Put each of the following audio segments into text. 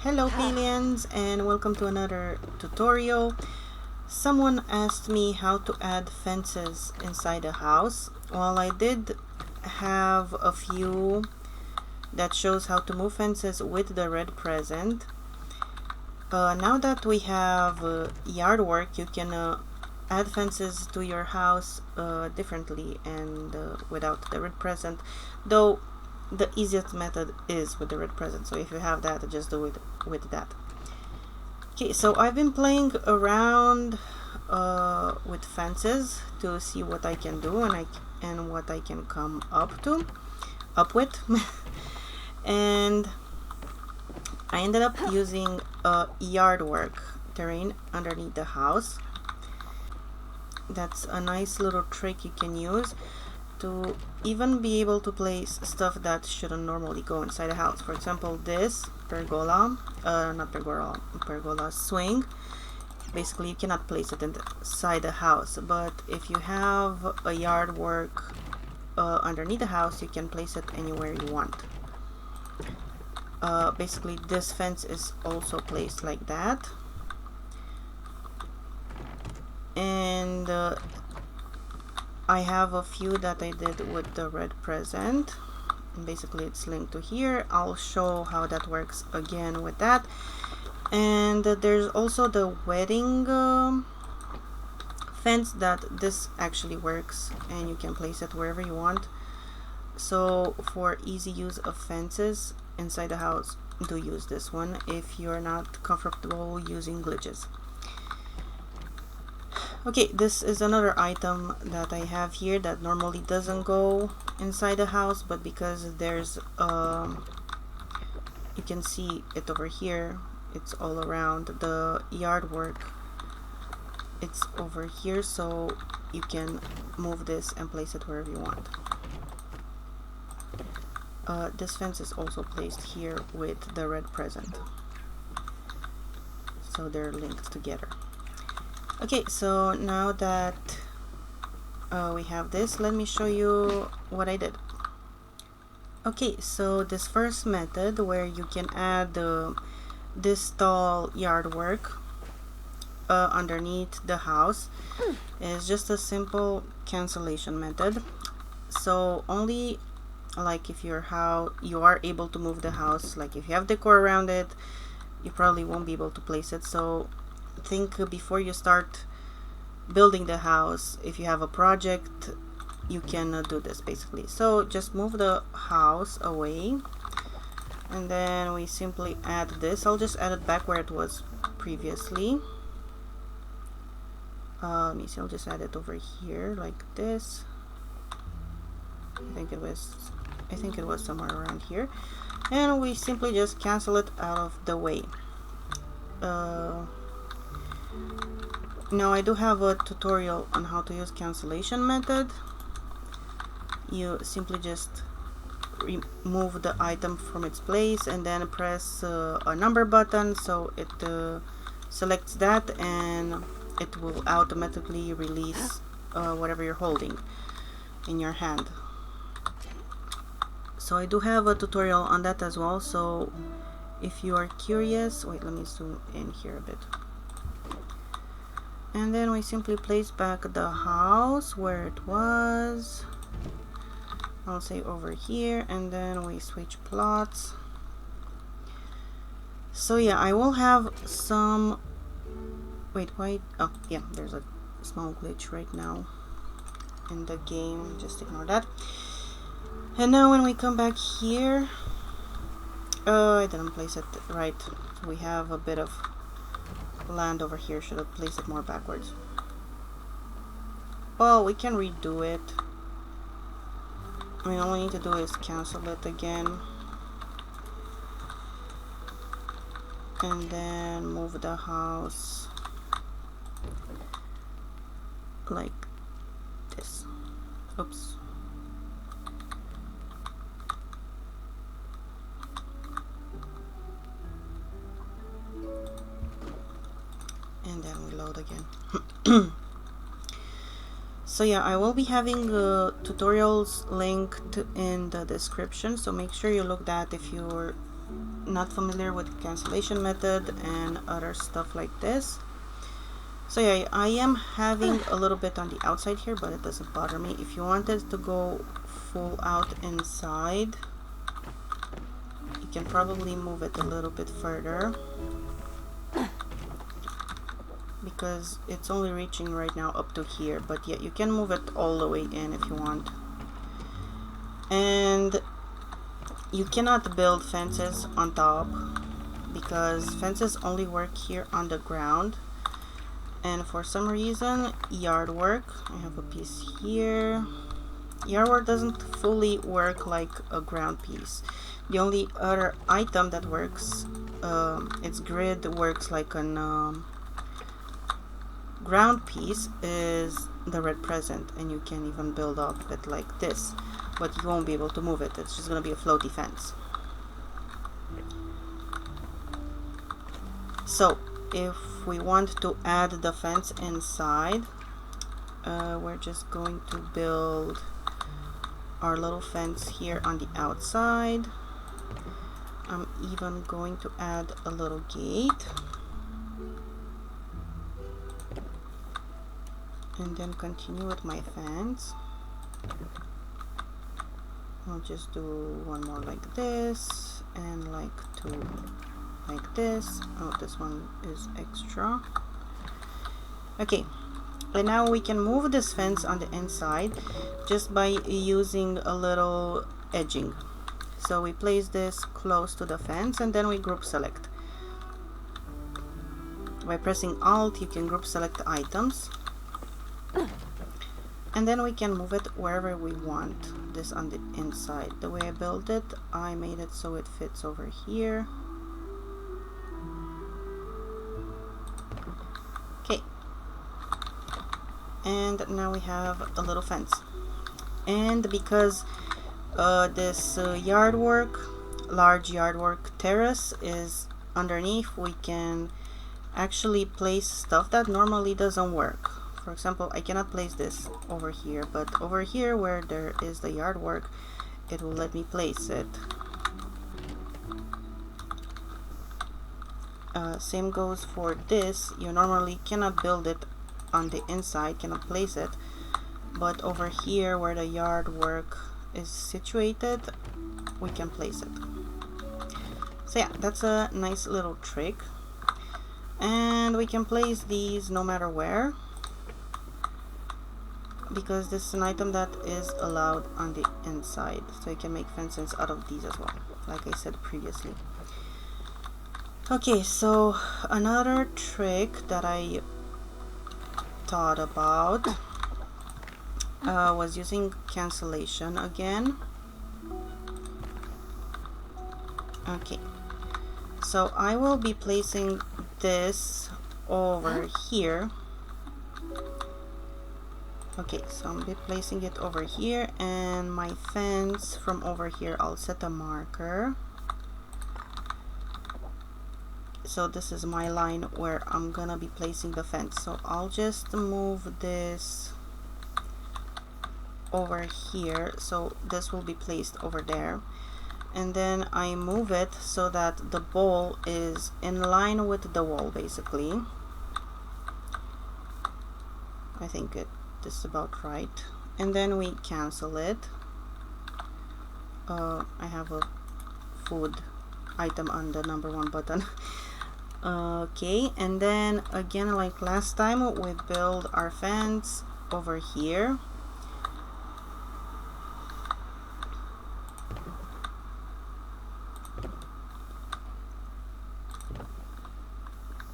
Hello Palians, and welcome to another tutorial. Someone asked me how to add fences inside a house. Well, I did have a few that shows how to move fences with the red present. Now that we have yard work, you can add fences to your house differently and without the red present, though the easiest method is with the red present. So if you have that, just do it with that. Okay, so I've been playing around with fences to see what I can do and what I can come up with and I ended up using yard work terrain underneath the house. That's a nice little trick you can use to even be able to place stuff that shouldn't normally go inside a house. For example, this pergola, pergola swing. Basically, you cannot place it inside the house, but if you have a yard work underneath the house, you can place it anywhere you want. Basically, this fence is also placed like that, and I have a few that I did with the red present. And basically, it's linked to here. I'll show how that works again with that. And there's also the wedding fence that this actually works, and you can place it wherever you want. So for easy use of fences inside the house, do use this one if you're not comfortable using glitches. Okay, this is another item that I have here that normally doesn't go inside the house, but because there's you can see it over here, it's all around the yard work, it's over here, so you can move this and place it wherever you want. This fence is also placed here with the red present, so they're linked together. Okay, so now that we have this, let me show you what I did. Okay, so this first method where you can add this tall yard work underneath the house is just a simple cancellation method. So only like if you are able to move the house, like if you have decor around it, you probably won't be able to place it. So think before you start building the house. If you have a project, you can do this basically. So just move the house away, and then we simply add this. I'll just add it back where it was previously. Let me see, I'll just add it over here like this. I think it was somewhere around here, and we simply just cancel it out of the way. Now I do have a tutorial on how to use cancellation method. You simply just remove the item from its place and then press a number button, so it selects that and it will automatically release whatever you're holding in your hand. So I do have a tutorial on that as well, so if you are curious, wait, let me zoom in here a bit. And then we simply place back the house where it was. I'll say over here, and then we switch plots. So yeah, I will have some, wait, oh yeah, there's a small glitch right now in the game, just ignore that. And now when we come back here, I didn't place it right. We have a bit of land over here. Should have placed it more backwards. Well, we can redo it. I mean, all we need to do is cancel it again, and then move the house like this. Oops. And then we load again. So yeah, I will be having tutorials linked in the description, so make sure you look that if you're not familiar with cancellation method and other stuff like this. So yeah, I am having a little bit on the outside here, but it doesn't bother me. If you wanted to go full out inside, you can probably move it a little bit further, because it's only reaching right now up to here, but yeah, you can move it all the way in if you want. And you cannot build fences on top, because fences only work here on the ground. And for some reason, yard work, I have a piece here, yard work doesn't fully work like a ground piece. The only other item that works, its grid works like an ground piece, is the red present, and you can even build off it like this, but you won't be able to move it. It's just going to be a floaty fence. So if we want to add the fence inside, we're just going to build our little fence here on the outside. I'm even going to add a little gate, and then continue with my fence. I'll just do one more like this, and like two like this. Oh, this one is extra. Okay, and now we can move this fence on the inside just by using a little edging. So we place this close to the fence, and then we group select. By pressing Alt, you can group select the items, and then we can move it wherever we want this on the inside. The way I built it, I made it so it fits over here. Okay, and now we have a little fence. And because this yard work, large yard work terrace is underneath, we can actually place stuff that normally doesn't work. For example, I cannot place this over here, but over here where there is the yard work, it will let me place it. Same goes for this. You normally cannot build it on the inside, cannot place it, but over here where the yard work is situated, we can place it. So yeah, that's a nice little trick, and we can place these no matter where, because this is an item that is allowed on the inside, so you can make fences out of these as well, like I said previously. Okay, so another trick that I thought about was using cancellation again. Okay, so I will be placing this over here. Okay, so I'm be placing it over here, and my fence from over here, I'll set a marker. So this is my line where I'm gonna be placing the fence. So I'll just move this over here, so this will be placed over there, and then I move it so that the ball is in line with the wall, basically. I think this is about right. And then we cancel it. I have a food item on the #1 button. Okay, and then again, like last time, we build our fence over here.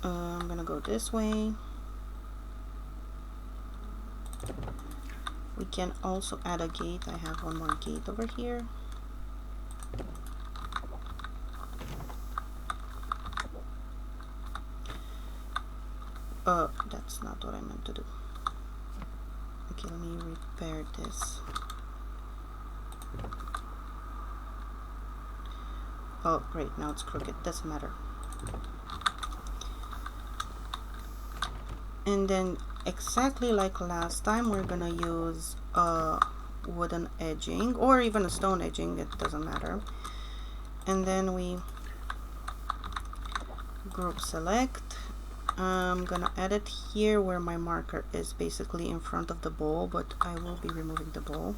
I'm gonna go this way. We can also add a gate. I have one more gate over here. That's not what I meant to do. Okay, let me repair this. Oh, great, now it's crooked. Doesn't matter. And then exactly like last time, we're gonna use a wooden edging or even a stone edging, it doesn't matter. And then we group select. I'm gonna add it here where my marker is basically in front of the bowl, but I will be removing the bowl.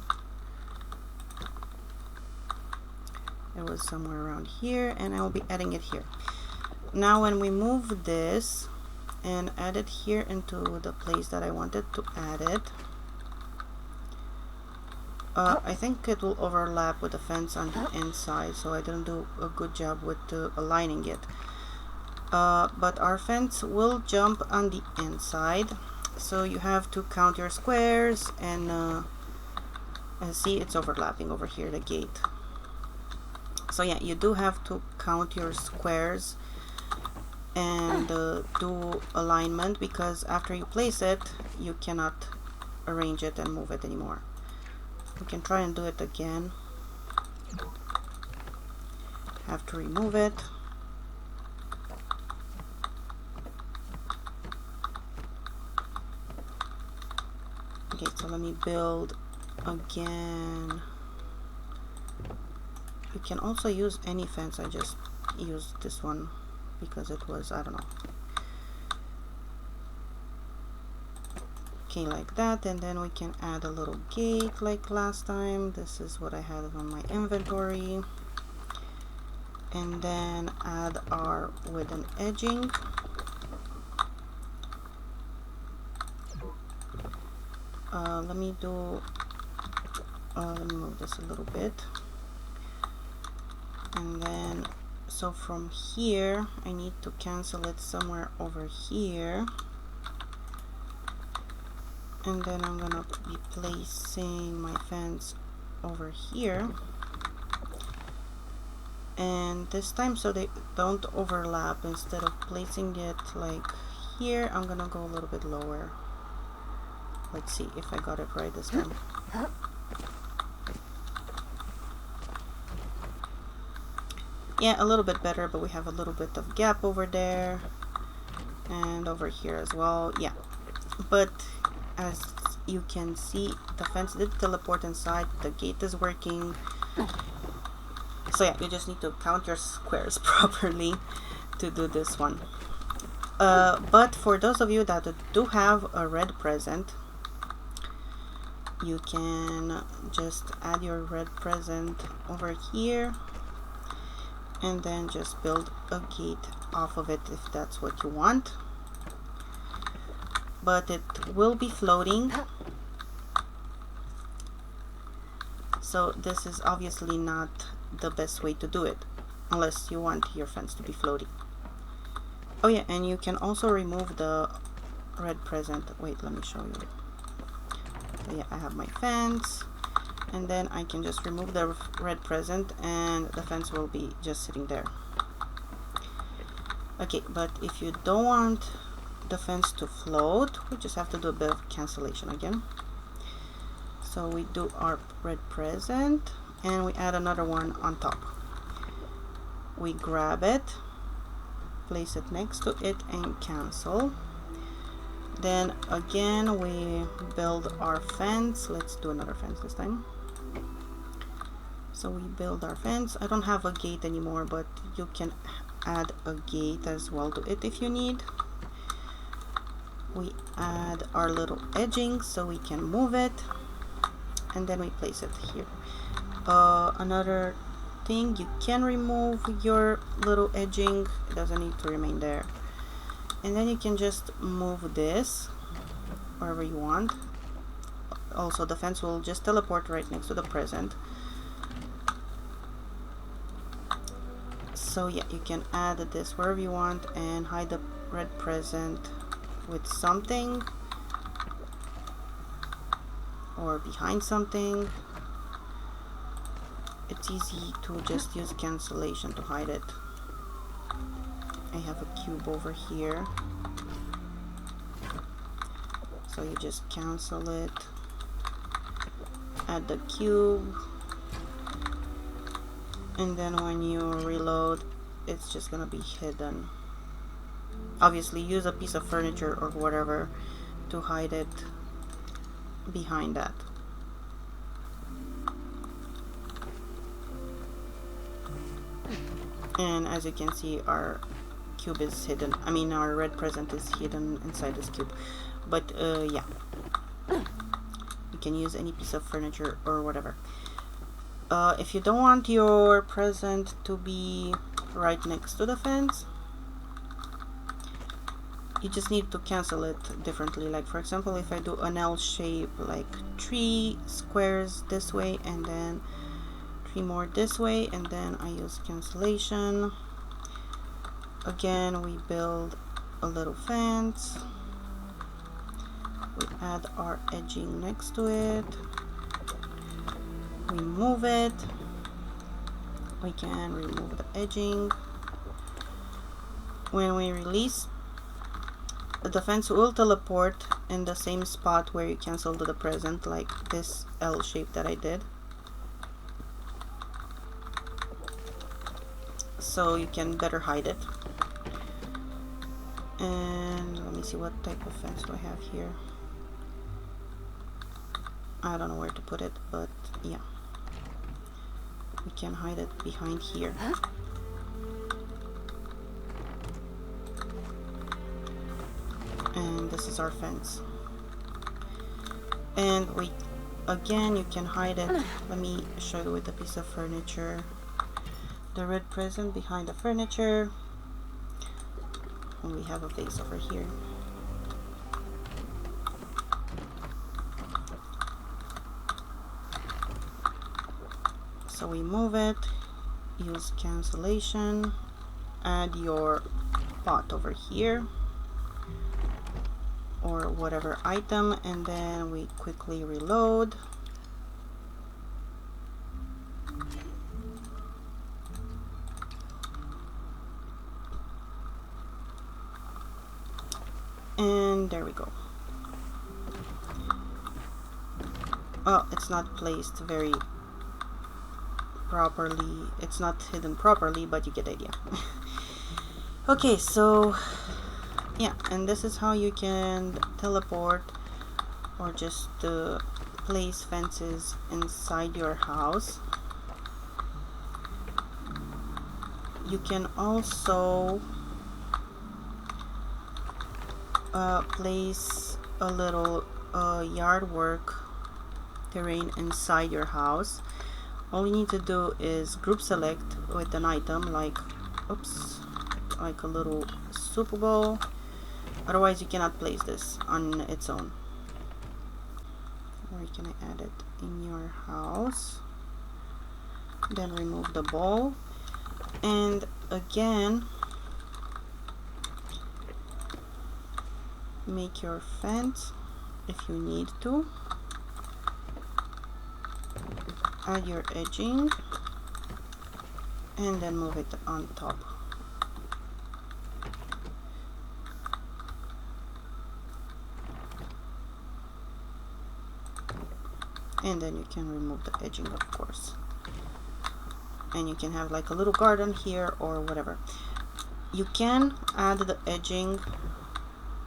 It was somewhere around here, and I will be adding it here. Now when we move this and add it here into the place that I wanted to add it, I think it will overlap with the fence on the inside, so I didn't do a good job with aligning it. But our fence will jump on the inside, so you have to count your squares and see it's overlapping over here, the gate. So yeah, you do have to count your squares and do alignment, because after you place it you cannot arrange it and move it anymore. We can try and do it again. Have to remove it. Okay, so let me build again. You can also use any fence. I just used this one because it was, I don't know. Okay, like that, and then we can add a little gate like last time. This is what I had on my inventory. And then add our wooden edging. Let me move this a little bit. And then, so from here, I need to cancel it somewhere over here. And then I'm gonna be placing my fence over here. And this time, so they don't overlap, instead of placing it like here, I'm gonna go a little bit lower. Let's see if I got it right this time. Yeah, a little bit better, but we have a little bit of gap over there and over here as well. Yeah, but as you can see, the fence did teleport inside. The gate is working. So yeah, you just need to count your squares properly to do this one. But for those of you that do have a red present, you can just add your red present over here and then just build a gate off of it if that's what you want. But it will be floating, so this is obviously not the best way to do it unless you want your fence to be floating. Oh yeah, and you can also remove the red present. Wait, let me show you. So yeah, I have my fence, and then I can just remove the red present and the fence will be just sitting there. Okay, but if you don't want the fence to float, we just have to do a bit of cancellation again. So we do our red present and we add another one on top. We grab it, place it next to it and cancel. Then again we build our fence. Let's do another fence this time. So we build our fence. I don't have a gate anymore, but you can add a gate as well to it if you need. We add our little edging so we can move it, and then we place it here. Another thing, you can remove your little edging. It doesn't need to remain there. And then you can just move this wherever you want. Also, the fence will just teleport right next to the present. So yeah, you can add this wherever you want and hide the red present with something or behind something. It's easy to just use cancellation to hide it. I have a cube over here, so you just cancel it, add the cube, and then when you reload, it's just gonna be hidden. Obviously use a piece of furniture or whatever to hide it behind that. And as you can see, our cube is hidden. I mean, our red present is hidden inside this cube. But yeah, you can use any piece of furniture or whatever. If you don't want your present to be right next to the fence, you just need to cancel it differently. Like for example, if I do an L shape, like 3 squares this way and then 3 more this way, and then I use cancellation. Again, we build a little fence. We add our edging next to it. We move it. We can remove the edging. When we release, the fence will teleport in the same spot where you canceled the present, like this L shape that I did. So you can better hide it. And let me see, what type of fence do I have here? I don't know where to put it, but yeah, we can hide it behind here. And this is our fence. And we, again, you can hide it. Let me show you with a piece of furniture. The red present behind the furniture. And we have a vase over here. So we move it, use cancellation, add your pot over here or whatever item, and then we quickly reload. And there we go. Oh, it's not placed very properly. It's not hidden properly, but you get the idea. Okay, so yeah, and this is how you can teleport or just place fences inside your house. You can also place a little yard work terrain inside your house. All you need to do is group select with an item like, oops, like a little soup bowl. Otherwise you cannot place this on its own. Where can I add it? In your house. Then remove the bowl. And again, make your fence if you need to. Add your edging and then move it on top. And then you can remove the edging, of course. And you can have like a little garden here or whatever. You can add the edging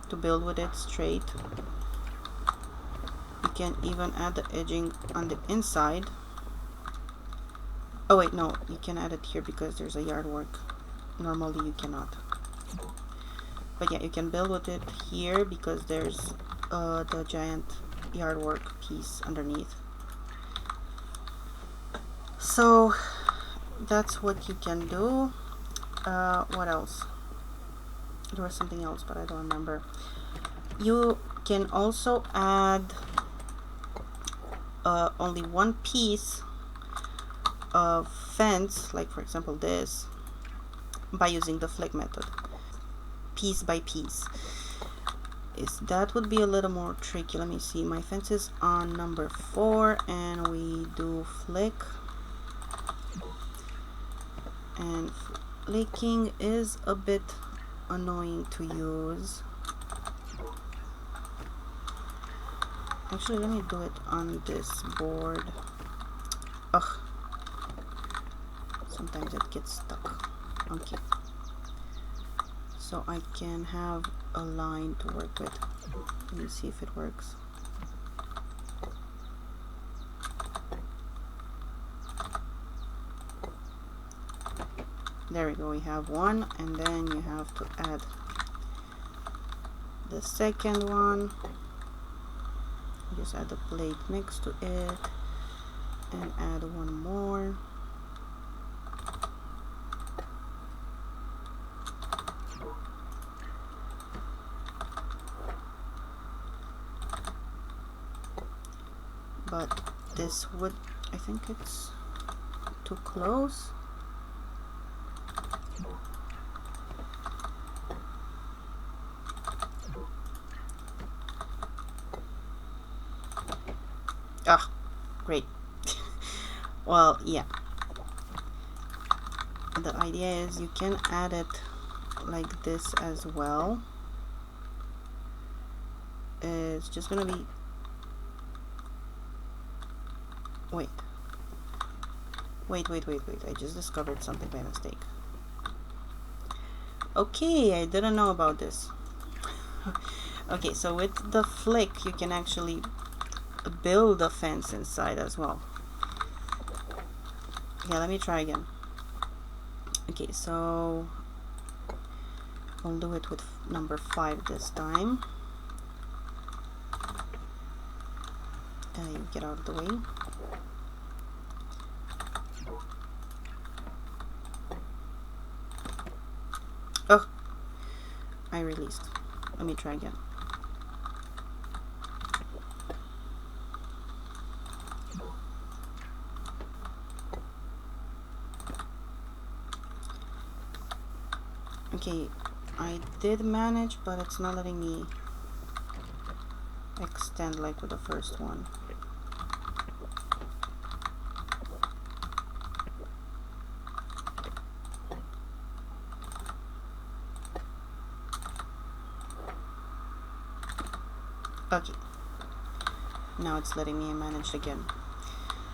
to build with it straight. You can even add the edging on the inside. Oh wait, no, you can add it here because there's a yard work. Normally you cannot. But yeah, you can build with it here because there's the giant yard work piece underneath. So that's what you can do. What else? There was something else, but I don't remember. You can also add only one piece of fence, like for example this, by using the flick method, piece by piece. That would be a little more tricky. Let me see, my fence is on number 4 and we do flick, and flicking is a bit annoying to use. Actually, let me do it on this board. Ugh, sometimes it gets stuck. Okay, so I can have a line to work with. Let me see if it works. There we go, we have one, and then you have to add the second one. Just add the plate next to it and add one more. But this would, I think it's too close. Ah, great. Well, yeah. The idea is you can add it like this as well. It's just gonna be... Wait. I just discovered something by mistake. Okay, I didn't know about this. Okay, so with the flick, you can actually build a fence inside as well. Yeah, let me try again. Okay, so I'll do it with number 5 this time. You get out of the way. Oh, I released. Let me try again. Okay, I did manage, but it's not letting me extend like with the first one. Okay, now it's letting me manage again.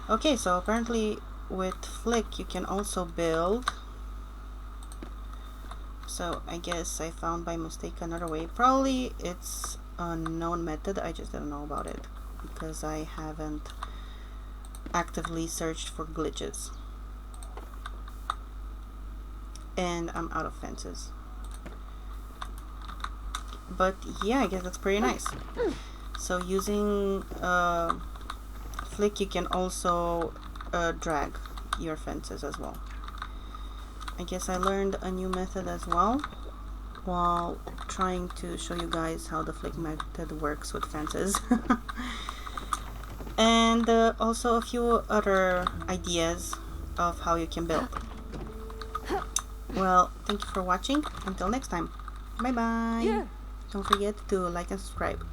Okay, so apparently with flick you can also build. So I guess I found by mistake another way. Probably it's a known method, I just don't know about it because I haven't actively searched for glitches. And I'm out of fences. But yeah, I guess that's pretty nice. So using flick you can also drag your fences as well. I guess I learned a new method as well while trying to show you guys how the flick method works with fences. And also a few other ideas of how you can build. Well, thank you for watching. Until next time. Bye bye. Yeah. Don't forget to like and subscribe.